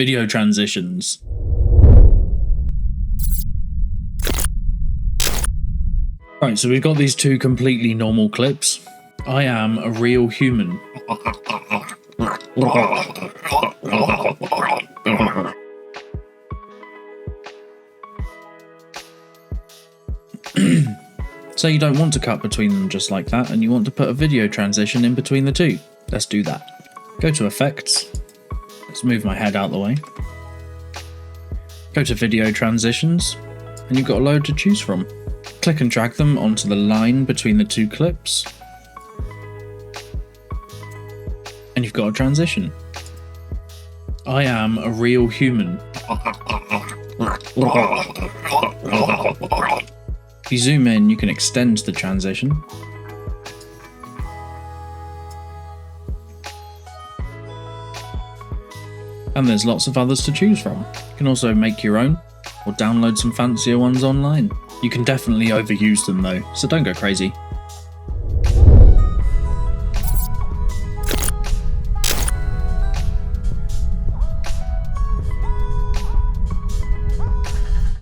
Video transitions. Right, so we've got these two completely normal clips. I am a real human. So you don't want to cut between them just like that, and you want to put a video transition in between the two. Let's do that. Go to Effects. Let's move my head out the way. Go to Video Transitions, and you've got a load to choose from. Click and drag them onto the line between the two clips. And you've got a transition. I am a real human. If you zoom in, you can extend the transition. And there's lots of others to choose from. You can also make your own, or download some fancier ones online. You can definitely overuse them though, so don't go crazy.